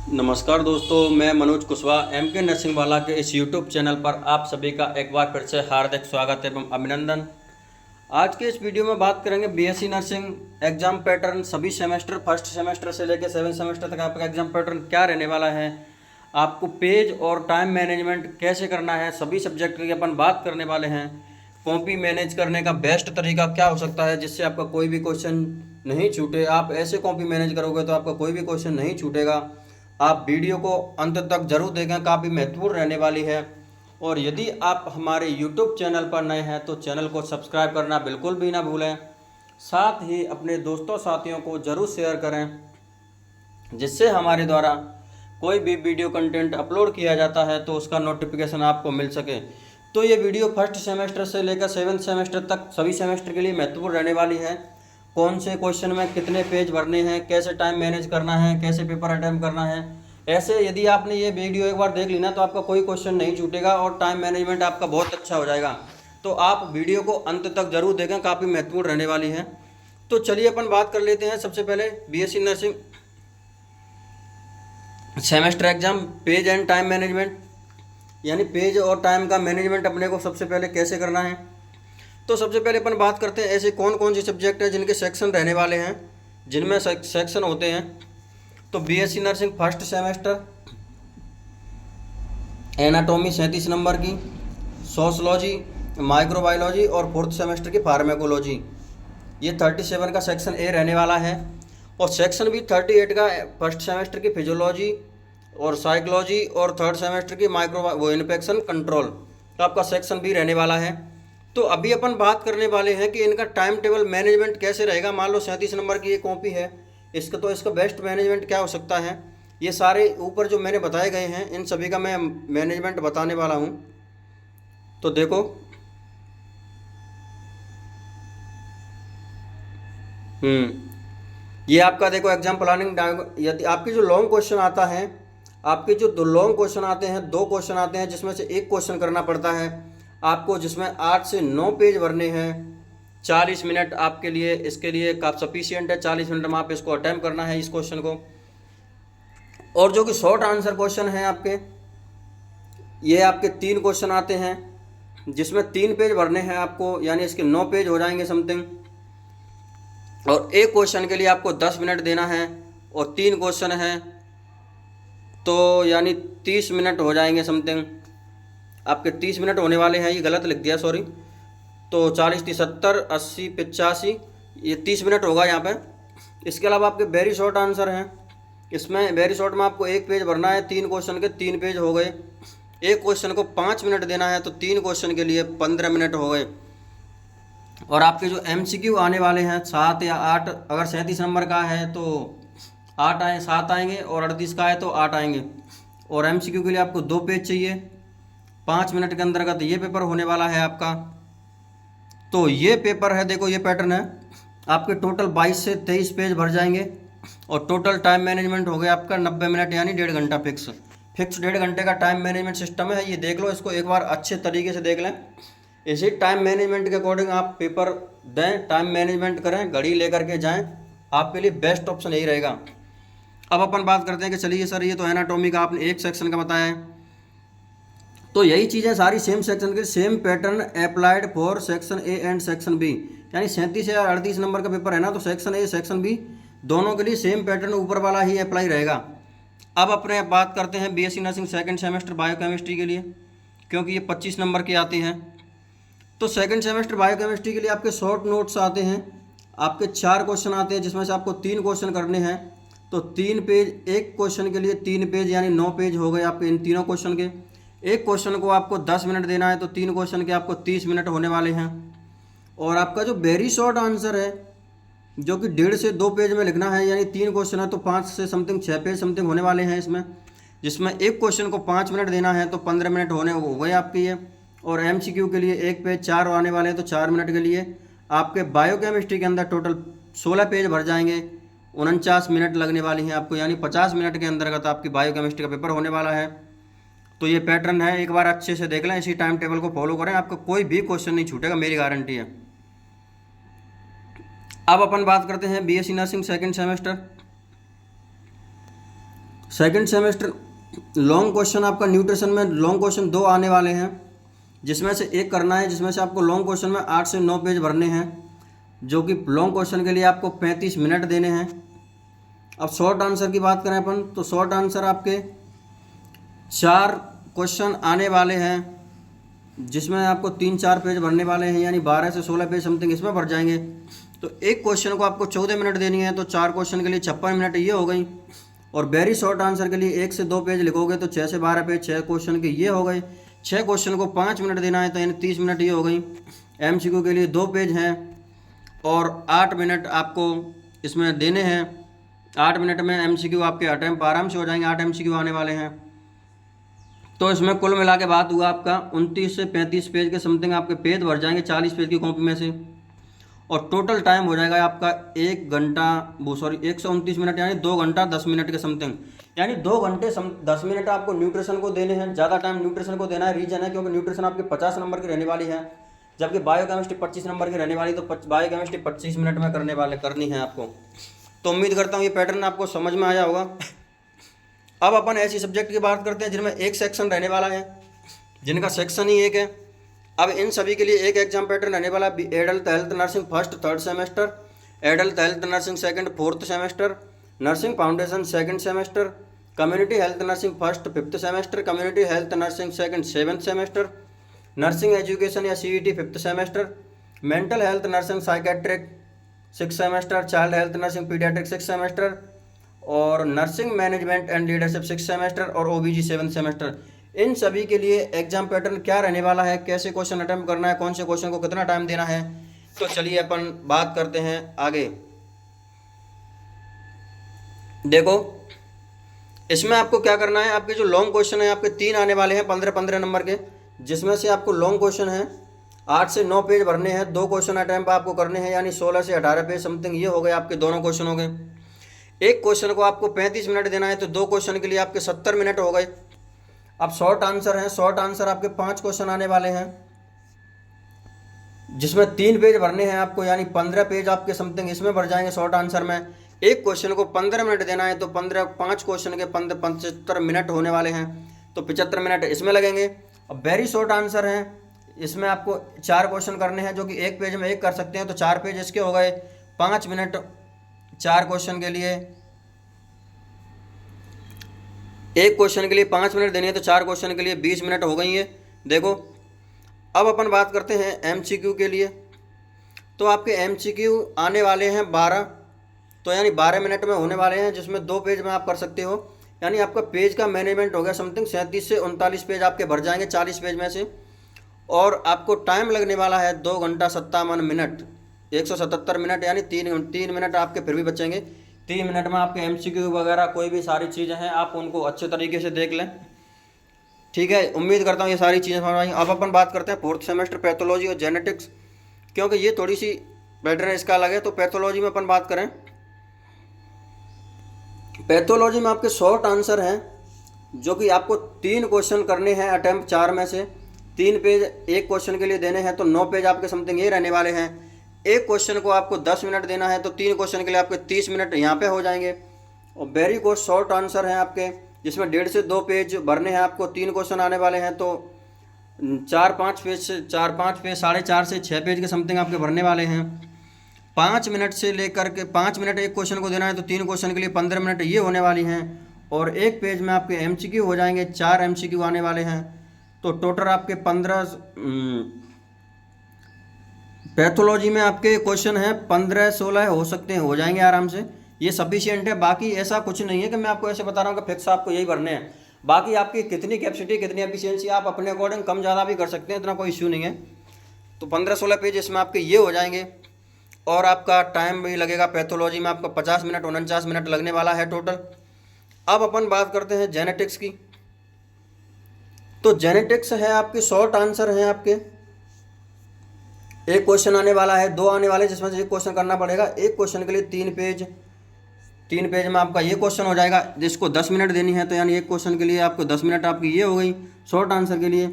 नमस्कार दोस्तों, मैं मनोज कुशवाहा एम के नर्सिंग वाला के इस यूट्यूब चैनल पर आप सभी का एक बार फिर से हार्दिक स्वागत एवं अभिनंदन। आज के इस वीडियो में बात करेंगे बीएससी नर्सिंग एग्जाम पैटर्न सभी सेमेस्टर, फर्स्ट सेमेस्टर से लेकर 7 सेमेस्टर तक आपका एग्जाम पैटर्न क्या रहने वाला है, आपको पेज और टाइम मैनेजमेंट कैसे करना है, सभी सब्जेक्ट की अपन बात करने वाले हैं। कॉपी मैनेज करने का बेस्ट तरीका क्या हो सकता है जिससे आपका कोई भी क्वेश्चन नहीं छूटे। आप ऐसे कॉपी मैनेज करोगे तो आपका कोई भी क्वेश्चन नहीं छूटेगा। आप वीडियो को अंत तक जरूर देखें, काफ़ी महत्वपूर्ण रहने वाली है। और यदि आप हमारे YouTube चैनल पर नए हैं तो चैनल को सब्सक्राइब करना बिल्कुल भी ना भूलें। साथ ही अपने दोस्तों साथियों को ज़रूर शेयर करें, जिससे हमारे द्वारा कोई भी वीडियो कंटेंट अपलोड किया जाता है तो उसका नोटिफिकेशन आपको मिल सके। तो ये वीडियो फर्स्ट सेमेस्टर से लेकर 7 सेमेस्टर तक सभी सेमेस्टर के लिए महत्वपूर्ण रहने वाली है। कौन से क्वेश्चन में कितने पेज भरने हैं, कैसे टाइम मैनेज करना है, कैसे पेपर अटेम्प्ट करना है। ऐसे यदि आपने ये वीडियो एक बार देख ली ना तो आपका कोई क्वेश्चन नहीं छूटेगा और टाइम मैनेजमेंट आपका बहुत अच्छा हो जाएगा। तो आप वीडियो को अंत तक जरूर देखें, काफ़ी महत्वपूर्ण रहने वाली है। तो चलिए अपन बात कर लेते हैं। सबसे पहले BSc nursing semester exam page and time management, यानी पेज और टाइम का मैनेजमेंट अपने को सबसे पहले कैसे करना है। तो सबसे पहले अपन बात करते हैं ऐसे कौन कौन से सब्जेक्ट हैं जिनके सेक्शन रहने वाले हैं, जिनमें सेक्शन होते हैं। तो BSc nursing first semester anatomy 37 number की, सोशलॉजी, माइक्रोबायोलॉजी और फोर्थ सेमेस्टर की फार्मेकोलॉजी, ये 37 का सेक्शन ए रहने वाला है। और सेक्शन भी 38 का फर्स्ट सेमेस्टर की फिजियोलॉजी और साइकोलॉजी और थर्ड सेमेस्टर की इन्फेक्शन कंट्रोल, तो आपका सेक्शन भी रहने वाला है। तो अभी अपन बात करने वाले हैं कि इनका टाइम टेबल मैनेजमेंट कैसे रहेगा। मान लो 37 नंबर की ये कॉपी है, इसका बेस्ट मैनेजमेंट क्या हो सकता है। ये सारे ऊपर जो मैंने बताए गए हैं इन सभी का मैं मैनेजमेंट बताने वाला हूँ। तो देखो, ये आपका देखो एग्जाम प्लानिंग। यदि आपके जो लॉन्ग क्वेश्चन आता है, आपके जो दो लॉन्ग क्वेश्चन आते हैं, 2 क्वेश्चन आते हैं जिसमें से एक क्वेश्चन करना पड़ता है आपको, जिसमें 8 से 9 पेज भरने हैं। 40 मिनट आपके लिए इसके लिए काफ़ी सफिशियंट है। 40 मिनट में आप इसको अटैम्प्ट करना है इस क्वेश्चन को। और जो कि शॉर्ट आंसर क्वेश्चन है आपके, ये आपके 3 क्वेश्चन आते हैं जिसमें 3 पेज भरने हैं आपको, यानी इसके 9 पेज हो जाएंगे समथिंग। और एक क्वेश्चन के लिए आपको 10 मिनट देना है और 3 क्वेश्चन हैं तो यानी 30 मिनट हो जाएंगे समथिंग। आपके 30 मिनट होने वाले हैं, ये गलत लिख दिया, सॉरी। तो 40, 30, 70, 80, 85, ये 30 मिनट होगा यहाँ पे। इसके अलावा आपके वेरी शॉर्ट आंसर हैं। इसमें वेरी शॉर्ट में आपको एक पेज भरना है, 3 क्वेश्चन के 3 पेज हो गए। एक क्वेश्चन को 5 मिनट देना है तो 3 क्वेश्चन के लिए 15 मिनट हो गए। और आपके जो MCQ आने वाले हैं 7 या 8, अगर 37 नंबर का है तो 7 आएंगे और 38 का है तो 8 आएंगे। और MCQ के लिए आपको 2 पेज चाहिए 5 मिनट के अंतर्गत ये पेपर होने वाला है आपका। तो ये पेपर है, देखो ये पैटर्न है। आपके टोटल 22 से 23 पेज भर जाएंगे और टोटल टाइम मैनेजमेंट हो गया आपका 90 मिनट, यानी 1.5 घंटा फिक्स 1.5 घंटे का टाइम मैनेजमेंट सिस्टम है। ये देख लो, इसको एक बार अच्छे तरीके से देख लें। इसी टाइम मैनेजमेंट के अकॉर्डिंग आप पेपर दें, टाइम मैनेजमेंट करें, घड़ी लेकर के जाएं, आपके लिए बेस्ट ऑप्शन यही रहेगा। अब अपन बात करते हैं कि चलिए सर ये तो एनाटॉमी का आपने एक सेक्शन का बताया है, तो यही चीज़ें सारी सेम सेक्शन के same pattern applied for section A and section B, यानी 37 या 38 नंबर का पेपर है ना, तो सेक्शन ए सेक्शन बी दोनों के लिए सेम पैटर्न ऊपर वाला ही अप्लाई रहेगा। अब अपने बात करते हैं BSc nursing second semester biochemistry के लिए, क्योंकि ये 25 नंबर के आते हैं। तो सेकंड सेमेस्टर बायोकेमिस्ट्री के लिए आपके शॉर्ट नोट्स आते हैं। आपके 4 क्वेश्चन आते हैं जिसमें से आपको 3 क्वेश्चन करने हैं। तो 3 पेज, एक क्वेश्चन के लिए 3 पेज यानी 9 पेज हो गए आपके इन तीनों क्वेश्चन के। एक क्वेश्चन को आपको 10 मिनट देना है तो 3 क्वेश्चन के आपको 30 मिनट होने वाले हैं। और आपका जो वेरी शॉर्ट आंसर है जो कि 1.5 से 2 पेज में लिखना है, यानी 3 क्वेश्चन है तो 5 से समथिंग 6 पेज समथिंग होने वाले हैं इसमें, जिसमें एक क्वेश्चन को 5 मिनट देना है तो 15 मिनट होने हो गए आपके ये। और MCQ के लिए एक पेज 4 आने वाले हैं तो 4 मिनट के लिए आपके बायोकेमिस्ट्री के अंदर टोटल 16 पेज भर जाएंगे, 49 मिनट लगने वाली हैं आपको, यानी 50 मिनट के अंतर्गत आपकी बायोकेमिस्ट्री का पेपर होने वाला है। तो ये पैटर्न है, एक बार अच्छे से देख लें, इसी टाइम टेबल को फॉलो करें, आपका कोई भी क्वेश्चन नहीं छूटेगा, मेरी गारंटी है। अब अपन बात करते हैं BSc nursing second semester second semester long question आपका न्यूट्रिशन में लॉन्ग क्वेश्चन 2 आने वाले हैं, जिसमें से एक करना है, जिसमें से आपको लॉन्ग क्वेश्चन में 8 से 9 पेज भरने हैं, जो कि लॉन्ग क्वेश्चन के लिए आपको 35 मिनट देने हैं। अब शॉर्ट आंसर की बात करें अपन, तो शॉर्ट आंसर आपके 4 क्वेश्चन आने वाले हैं, जिसमें आपको 3-4 पेज भरने वाले हैं, यानी 12 से 16 पेज समथिंग इसमें भर जाएंगे। तो एक क्वेश्चन को आपको 14 मिनट देनी है, तो 4 क्वेश्चन के लिए 56 मिनट ये हो गई। और वेरी शॉर्ट आंसर के लिए 1 से 2 पेज लिखोगे तो 6 से 12 पेज 6 क्वेश्चन के ये हो गए। 6 क्वेश्चन को 5 मिनट देना है, तो यानी 30 मिनट ये हो गई। MCQ के लिए 2 पेज हैं और 8 मिनट आपको इसमें देने हैं। 8 मिनट में MCQ आपके अटेम्प्ट आराम से हो जाएंगे, 8 MCQ आने वाले हैं। तो इसमें कुल मिला के बात हुआ आपका 29 से 35 पेज के समथिंग आपके पेज भर जाएंगे 40 पेज की कॉपी में से। और टोटल टाइम हो जाएगा आपका 129 मिनट, यानी 2 घंटा 10 मिनट के समथिंग, यानी 2 घंटे 10 मिनट आपको न्यूट्रिशन को देने हैं। ज़्यादा टाइम न्यूट्रिशन को देना है, रीजन है क्योंकि न्यूट्रिशन आपके 50 नंबर की रहने वाली है, जबकि बायोकेमिस्ट्री 25 नंबर की रहने वाली, तो बायोकेमिस्ट्री 25 मिनट में करनी है आपको। तो उम्मीद करता हूँ ये पैटर्न आपको समझ में आया होगा। अब अपन ऐसी सब्जेक्ट की बात करते हैं जिनमें एक सेक्शन रहने वाला है, जिनका सेक्शन ही एक है। अब इन सभी के लिए एक एग्जाम पैटर्न रहने वाला है। Adult health nursing first 3rd semester, adult health nursing second 4th semester, nursing foundation 2nd semester, community health nursing first 5th semester, community health nursing second 7th semester, nursing education या CET 5th semester, mental health nursing psychiatric 6th semester, child health nursing paediatric 6th semester, और nursing management and leadership 6th semester, और OBG 7th semester. इन सभी के लिए exam pattern क्या रहने वाला है, कैसे क्वेश्चन अटेम्प्ट करना है, कौन से क्वेश्चन को कितना टाइम देना है, तो चलिए अपन बात करते हैं आगे। देखो इसमें आपको क्या करना है, आपके जो लॉन्ग क्वेश्चन है आपके 3 आने वाले हैं 15-15 नंबर के, जिसमें से आपको लॉन्ग क्वेश्चन है 8 से 9 पेज भरने हैं, 2 क्वेश्चन अटेम्प्ट आपको करने हैं, यानी 16 से 18 पेज समथिंग ये हो गए आपके दोनों क्वेश्चन हो गए। एक क्वेश्चन को आपको 35 मिनट देना है, तो 2 क्वेश्चन के लिए आपके 70 मिनट हो गए। अब शॉर्ट आंसर है, शॉर्ट आंसर आपके 5 क्वेश्चन आने वाले हैं, जिसमें 3 पेज भरने हैं आपको, यानी 15 पेज आपके समथिंग इसमें भर जाएंगे शॉर्ट आंसर में। एक क्वेश्चन को 15 मिनट देना है, तो 5 क्वेश्चन के 75 मिनट होने वाले हैं, तो 75 मिनट इसमें लगेंगे। अब वेरी शॉर्ट आंसर है, इसमें आपको 4 क्वेश्चन करने हैं, जो कि एक पेज में एक कर सकते हैं, तो 4 पेज इसके हो गए। 5 मिनट 4 क्वेश्चन के लिए, एक क्वेश्चन के लिए 5 मिनट देने हैं, तो 4 क्वेश्चन के लिए 20 मिनट हो गई है। देखो अब अपन बात करते हैं MCQ के लिए। तो आपके MCQ आने वाले हैं 12, तो यानी 12 मिनट में होने वाले हैं, जिसमें 2 पेज में आप कर सकते हो, यानी आपका पेज का मैनेजमेंट हो गया समथिंग 37 से 39 पेज आपके भर जाएंगे 40 पेज में से। और आपको टाइम लगने वाला है 2 घंटा 57 मिनट, 177 मिनट, यानी 3 मिनट आपके फिर भी बचेंगे। 3 मिनट में आपके MCQ वगैरह कोई भी सारी चीज़ें हैं आप उनको अच्छे तरीके से देख लें, ठीक है। उम्मीद करता हूँ ये सारी चीज़ें समझ आई। अब अपन बात करते हैं 4th सेमेस्टर पैथोलॉजी और जेनेटिक्स, क्योंकि ये थोड़ी सी पैटर्न इसका अलग है। तो पैथोलॉजी में अपन बात करें, पैथोलॉजी में आपके शॉर्ट आंसर हैं, जो कि आपको 3 क्वेश्चन करने हैं अटेम्प्ट 4 में से। 3 पेज एक क्वेश्चन के लिए देने हैं, तो 9 पेज आपके समथिंग ये रहने वाले हैं। एक क्वेश्चन को आपको 10 मिनट देना है, तो 3 क्वेश्चन के लिए आपके 30 मिनट यहाँ पे हो जाएंगे। और वेरी को शॉर्ट आंसर हैं आपके, जिसमें 1.5 से 2 पेज भरने हैं आपको। 3 क्वेश्चन आने वाले हैं, तो 4-5 पेज से 4.5 से 6 पेज के समथिंग आपके भरने वाले हैं। 5 मिनट से लेकर के 5 मिनट एक क्वेश्चन को देना है, तो 3 क्वेश्चन के लिए 15 मिनट ये होने वाली हैं। और एक पेज में आपके MCQ हो जाएंगे, 4 MCQ आने वाले हैं, तो टोटल आपके 15 पैथोलॉजी में आपके क्वेश्चन हैं 15-16 हो सकते हैं, हो जाएंगे आराम से, ये सफिशिएंट है। बाकी ऐसा कुछ नहीं है कि मैं आपको ऐसे बता रहा हूँ कि फिक्स आपको यही भरने हैं। बाकी आपकी कितनी कैपेसिटी, कितनी एफिशिएंसी, आप अपने अकॉर्डिंग कम ज़्यादा भी कर सकते हैं, इतना कोई इश्यू नहीं है। तो 15-16 पेज इसमें आपके ये हो जाएंगे। और आपका टाइम भी लगेगा पैथोलॉजी में, आपका 50 मिनट 49 मिनट लगने वाला है टोटल। अब अपन बात करते हैं जेनेटिक्स की। तो जेनेटिक्स है आपके शॉर्ट आंसर हैं आपके, एक क्वेश्चन आने वाला है, 2 आने वाले, जिसमें से एक क्वेश्चन करना पड़ेगा। एक क्वेश्चन के लिए 3 पेज में आपका ये क्वेश्चन हो जाएगा, जिसको 10 मिनट देनी है, तो यानी एक क्वेश्चन के लिए आपको 10 मिनट आपकी ये हो गई शॉर्ट आंसर के लिए।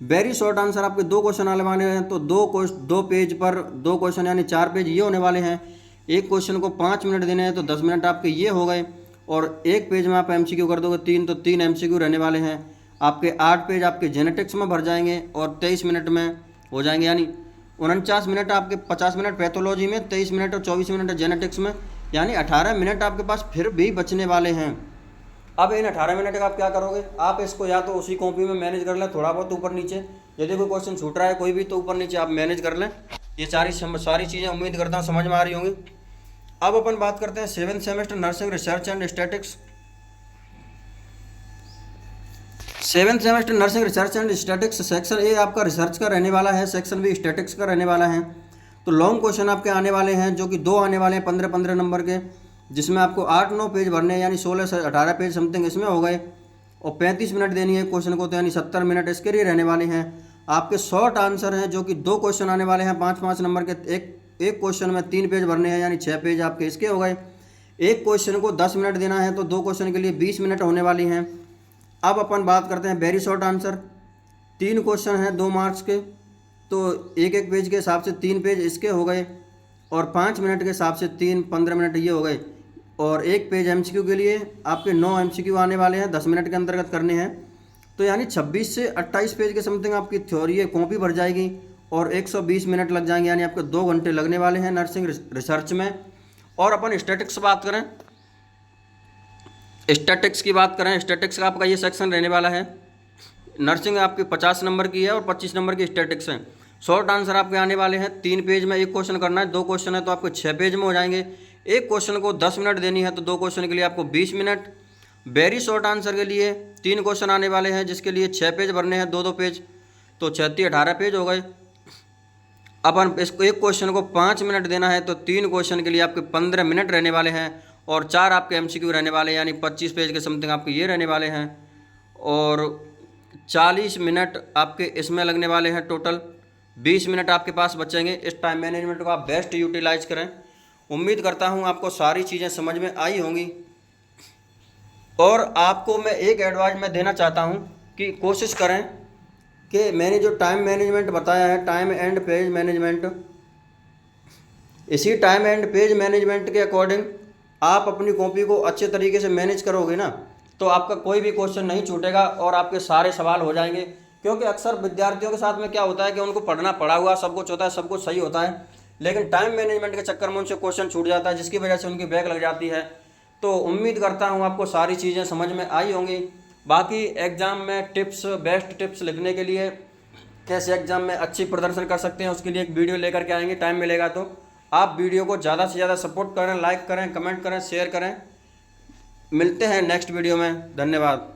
वेरी शॉर्ट आंसर आपके 2 क्वेश्चन आने वाले हैं, तो 2 पेज पर 2 क्वेश्चन, यानी 4 पेज ये होने वाले हैं। एक क्वेश्चन को 5 मिनट देने हैं, तो 10 मिनट आपके ये हो गए। और एक पेज में आप एमसीक्यू कर दोगे 3, तो 3 एमसीक्यू रहने वाले हैं। आपके 8 पेज आपके जेनेटिक्स में भर जाएंगे और 23 मिनट में हो जाएंगे, यानी 49 मिनट आपके, 50 मिनट पैथोलॉजी में, 23 मिनट और 24 मिनट जेनेटिक्स में, यानी 18 मिनट आपके पास फिर भी बचने वाले हैं। अब इन 18 मिनट का आप क्या करोगे, आप इसको या तो उसी कॉपी में मैनेज कर लें थोड़ा बहुत ऊपर नीचे, यदि कोई क्वेश्चन छूट रहा है कोई भी तो ऊपर नीचे आप मैनेज कर लें। ये सारी चीज़ें उम्मीद करता हूँ समझ में आ रही होंगी। अब अपन बात करते हैं 7th semester nursing research and statics. 7th semester nursing research and statics section A आपका रिसर्च का रहने वाला है, सेक्शन बी स्टैटिक्स का रहने वाला है। तो लॉन्ग क्वेश्चन आपके आने वाले हैं, जो कि 2 आने वाले हैं 15-15 नंबर के, जिसमें आपको 8-9 पेज भरने हैं, यानी 16 से 18 पेज समथिंग इसमें हो गए, और 35 मिनट देनी है क्वेश्चन को, तो यानी 70 मिनट इसके लिए रहने वाले हैं। आपके शॉर्ट आंसर हैं, जो कि 2 क्वेश्चन आने वाले हैं 5-5 नंबर के, एक क्वेश्चन में 3 पेज भरने हैं, यानी 6 पेज आपके इसके हो गए। एक क्वेश्चन को 10 मिनट देना है, तो 2 क्वेश्चन के लिए 20 मिनट होने वाली हैं। अब अपन बात करते हैं वेरी शॉर्ट आंसर। 3 क्वेश्चन हैं 2 मार्क्स के, तो एक पेज के हिसाब से 3 पेज इसके हो गए, और 5 मिनट के हिसाब से 3-15 मिनट ये हो गए। और एक पेज एमसीक्यू के लिए आपके 9 एमसीक्यू आने वाले हैं, 10 मिनट के अंतर्गत करने हैं, तो यानी 26 से 28 पेज के समथिंग आपकी थ्योरी कॉपी भर जाएगी, और 120 मिनट लग जाएंगे, यानी आपके 2 घंटे लगने वाले हैं नर्सिंग रिसर्च में। और अपन स्टैटिक्स बात करें, स्टैटिक्स की बात करें, स्टैटिक्स का आपका ये सेक्शन रहने वाला है। नर्सिंग आपकी 50 नंबर की है और 25 नंबर की स्टैटिक्स है। शॉर्ट आंसर आपके आने वाले हैं, 3 पेज में एक क्वेश्चन करना है, 2 क्वेश्चन है तो आपको 6 पेज में हो जाएंगे। एक क्वेश्चन को 10 मिनट देनी है, तो 2 क्वेश्चन के लिए आपको 20 मिनट। वेरी शॉर्ट आंसर के लिए 3 क्वेश्चन आने वाले हैं, जिसके लिए 6 पेज भरने हैं, 2-2 पेज, तो 18 पेज हो गए। अपन इसको एक क्वेश्चन को 5 मिनट देना है, तो 3 क्वेश्चन के लिए आपके 15 मिनट रहने वाले हैं, और 4 आपके एमसीक्यू रहने वाले हैं, यानी 25 पेज के समथिंग आपके ये रहने वाले हैं, और 40 मिनट आपके इसमें लगने वाले हैं टोटल। 20 मिनट आपके पास बचेंगे। इस टाइम मैनेजमेंट को आप बेस्ट यूटिलाइज करें। उम्मीद करता हूँ आपको सारी चीज़ें समझ में आई होंगी। और आपको मैं एक एडवाइस मैं देना चाहता हूँ कि कोशिश करें कि मैंने जो टाइम मैनेजमेंट बताया है, टाइम एंड पेज मैनेजमेंट, इसी टाइम एंड पेज मैनेजमेंट के अकॉर्डिंग आप अपनी कॉपी को अच्छे तरीके से मैनेज करोगे ना, तो आपका कोई भी क्वेश्चन नहीं छूटेगा और आपके सारे सवाल हो जाएंगे। क्योंकि अक्सर विद्यार्थियों के साथ में क्या होता है कि उनको पढ़ना पड़ा हुआ सब कुछ होता है, सब कुछ सही होता है, लेकिन टाइम मैनेजमेंट के चक्कर में उनसे क्वेश्चन छूट जाता है, जिसकी वजह से उनकी बैक लग जाती है। तो उम्मीद करता हूँ आपको सारी चीज़ें समझ में आई होंगी। बाकी एग्ज़ाम में टिप्स, बेस्ट टिप्स लिखने के लिए, कैसे एग्ज़ाम में अच्छी प्रदर्शन कर सकते हैं, उसके लिए एक वीडियो लेकर के आएंगे। टाइम मिलेगा तो आप वीडियो को ज़्यादा से ज़्यादा सपोर्ट करें, लाइक करें, कमेंट करें, शेयर करें। मिलते हैं नेक्स्ट वीडियो में। धन्यवाद।